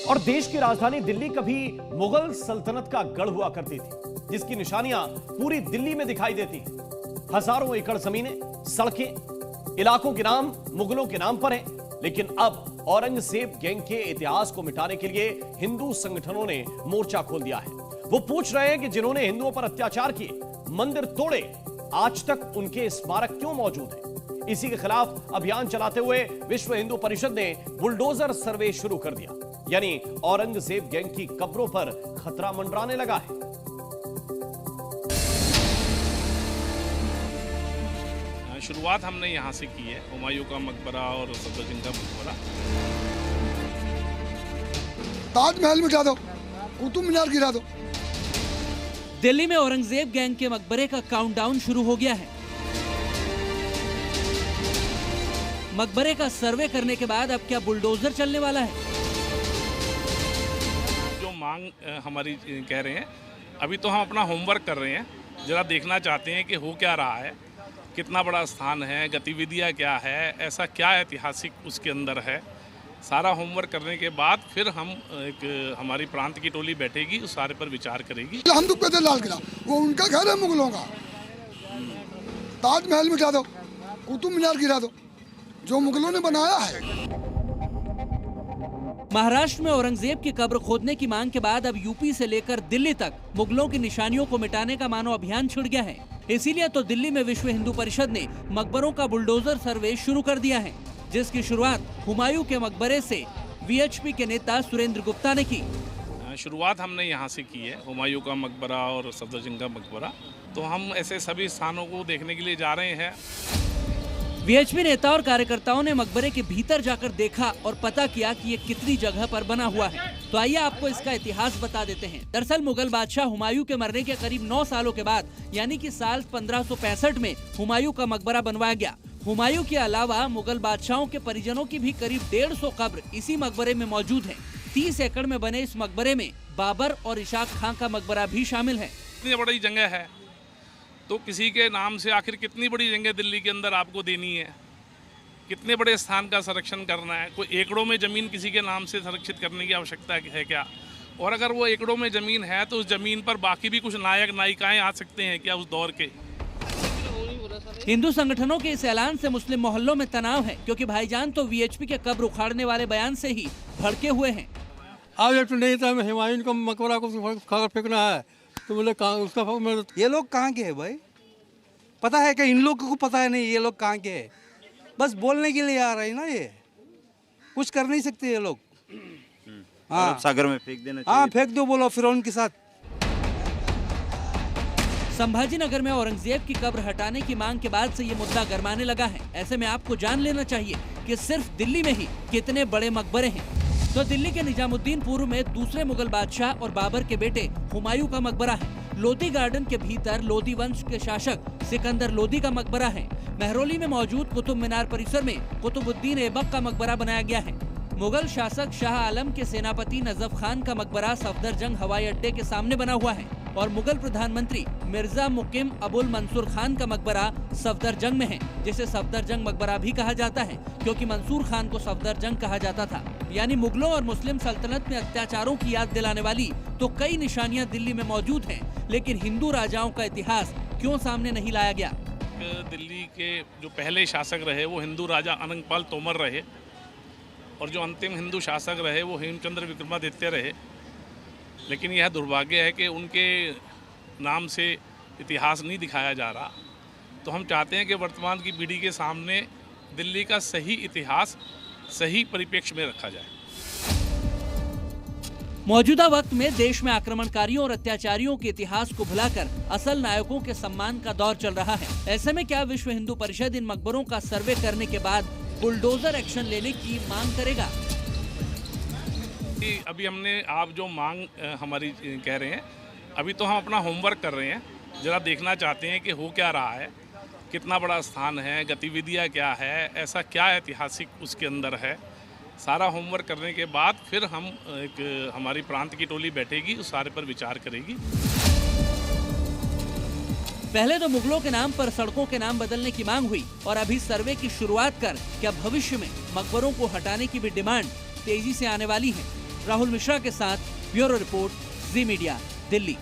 और देश की राजधानी दिल्ली कभी मुगल सल्तनत का गढ़ हुआ करती थी, जिसकी निशानियां पूरी दिल्ली में दिखाई देती हैं। हजारों एकड़ जमीनें, सड़कें, इलाकों के नाम मुगलों के नाम पर हैं। लेकिन अब औरंगजेब गैंग के इतिहास को मिटाने के लिए हिंदू संगठनों ने मोर्चा खोल दिया है। वो पूछ रहे हैं कि जिन्होंने हिंदुओं पर अत्याचार किए, मंदिर तोड़े, आज तक उनके स्मारक क्यों मौजूद हैं। इसी के खिलाफ अभियान चलाते हुए विश्व हिंदू परिषद ने बुलडोजर सर्वे शुरू कर दिया। यानी औरंगजेब गैंग की कब्रों पर खतरा मंडराने लगा है। शुरुआत हमने यहाँ से की है, हुमायूं का मकबरा और सफदरजंग का मकबरा। ताजमहल मिटा दो, कुतुब मीनार गिरा दो। दिल्ली में औरंगजेब गैंग के मकबरे का काउंटडाउन शुरू हो गया है। मकबरे का सर्वे करने के बाद अब क्या बुलडोजर चलने वाला है? जो मांग हमारी कह रहे हैं, अभी तो हम अपना होमवर्क कर रहे हैं, जरा देखना चाहते हैं कि हो क्या रहा है, कितना बड़ा स्थान है, गतिविधियां क्या है, ऐसा क्या ऐतिहासिक उसके अंदर है। सारा होमवर्क करने के बाद फिर हम हमारी प्रांत की टोली बैठेगी, उस सारे पर विचार करेगी। हम तो कहते लाल किला, वो उनका घर है मुगलों का। ताजमहल मिटा दो, कुतुब मीनार गिरा दो, जो मुगलों ने बनाया है। महाराष्ट्र में औरंगजेब की कब्र खोदने की मांग के बाद अब यूपी से लेकर दिल्ली तक मुगलों की निशानियों को मिटाने का मानो अभियान छिड़ गया है। इसीलिए तो दिल्ली में विश्व हिंदू परिषद ने मकबरों का बुलडोजर सर्वे शुरू कर दिया है, जिसकी शुरुआत हुमायूं के मकबरे से वीएचपी के नेता सुरेंद्र गुप्ता ने की। शुरुआत हमने यहाँ से की है, हुमायूं का मकबरा और सफदरजंग का मकबरा। तो हम ऐसे सभी स्थानों को देखने के लिए जा रहे हैं। वीएचपी नेता और कार्यकर्ताओं ने मकबरे के भीतर जाकर देखा और पता किया कि ये कितनी जगह पर बना हुआ है। तो आइए आपको इसका इतिहास बता देते हैं। दरअसल मुगल बादशाह हुमायूं के मरने के करीब 9 सालों के बाद यानी कि साल 1565 में हुमायूं का मकबरा बनवाया गया। हुमायूं के अलावा मुगल बादशाहों के परिजनों की भी करीब 150 कब्र इसी मकबरे में मौजूद है। 30 एकड़ में बने इस मकबरे में बाबर और इशाक खां का मकबरा भी शामिल है। इतनी बड़ी जगह है तो किसी के नाम से आखिर कितनी बड़ी जगह दिल्ली के अंदर आपको देनी है, कितने बड़े स्थान का संरक्षण करना है। कोई एकड़ों में ज़मीन किसी के नाम से संरक्षित करने की आवश्यकता है क्या? और अगर वो एकड़ों में ज़मीन है तो उस ज़मीन पर बाकी भी कुछ नायक नायिकाएं आ सकते हैं क्या उस दौर के? हिंदू संगठनों के इस ऐलान से मुस्लिम मोहल्लों में तनाव है, क्योंकि भाईजान तो वीएचपी के कब्र उखाड़ने वाले बयान से ही भड़के हुए हैं। आज तो नहीं था, हुमायूं का मकबरा को खाकर फेंकना है तो बोले उसका ये लोग कहाँ के हैं भाई? पता है कि इन लोगों को पता है नहीं ये लोग कहाँ के हैं? बस बोलने के लिए आ रहे हैं ना, ये कुछ कर नहीं सकते ये लोग। हाँ, सागर में फेंक देना चाहिए। हाँ, फेंक दो बोलो फिर उनके साथ। संभाजी नगर में औरंगजेब की कब्र हटाने की मांग के बाद से ये मुद्दा गरमाने लगा है। ऐसे में आपको जान लेना चाहिए कि सिर्फ दिल्ली में ही कितने बड़े मकबरे हैं। तो दिल्ली के निजामुद्दीनपुर में दूसरे मुगल बादशाह और बाबर के बेटे हुमायूं का मकबरा है। लोधी गार्डन के भीतर लोधी वंश के शासक सिकंदर लोधी का मकबरा है। महरौली में मौजूद कुतुब मीनार परिसर में कुतुबुद्दीन ऐबक का मकबरा बनाया गया है। मुगल शासक शाह आलम के सेनापति नजफ खान का मकबरा सफदरजंग हवाई अड्डे के सामने बना हुआ है और मुगल प्रधानमंत्री मिर्जा मुकिम अबुल मंसूर खान का मकबरा सफदरजंग में है, जिसे सफदरजंग मकबरा भी कहा जाता है क्योंकि मंसूर खान को सफदरजंग कहा जाता था। यानी मुगलों और मुस्लिम सल्तनत में अत्याचारों की याद दिलाने वाली तो कई निशानियां दिल्ली में मौजूद हैं, लेकिन हिंदू राजाओं का इतिहास क्यों सामने नहीं लाया गया? दिल्ली के जो पहले शासक रहे वो हिंदू राजा अनंगपाल तोमर रहे और जो अंतिम हिंदू शासक रहे वो हेमचंद्र विक्रमादित्य रहे। लेकिन यह दुर्भाग्य है कि उनके नाम से इतिहास नहीं दिखाया जा रहा। तो हम चाहते हैं कि वर्तमान की पीढ़ी के सामने दिल्ली का सही इतिहास सही परिप्रेक्ष्य में रखा जाए। मौजूदा वक्त में देश में आक्रमणकारियों और अत्याचारियों के इतिहास को भुलाकर असल नायकों के सम्मान का दौर चल रहा है। ऐसे में क्या विश्व हिंदू परिषद इन मकबरों का सर्वे करने के बाद बुलडोजर एक्शन लेने की मांग करेगा? अभी हमने आप जो मांग हमारी कह रहे हैं, अभी तो हम अपना होमवर्क कर रहे हैं, जरा देखना चाहते हैं कि हो क्या रहा है, कितना बड़ा स्थान है, गतिविधियां क्या है, ऐसा क्या ऐतिहासिक उसके अंदर है। सारा होमवर्क करने के बाद फिर हम हमारी प्रांत की टोली बैठेगी, उस सारे पर विचार करेगी। पहले तो मुगलों के नाम पर सड़कों के नाम बदलने की मांग हुई और अभी सर्वे की शुरुआत कर क्या भविष्य में मकबरों को हटाने की भी डिमांड तेजी से आने वाली है। राहुल मिश्रा के साथ ब्यूरो रिपोर्ट, जी मीडिया, दिल्ली।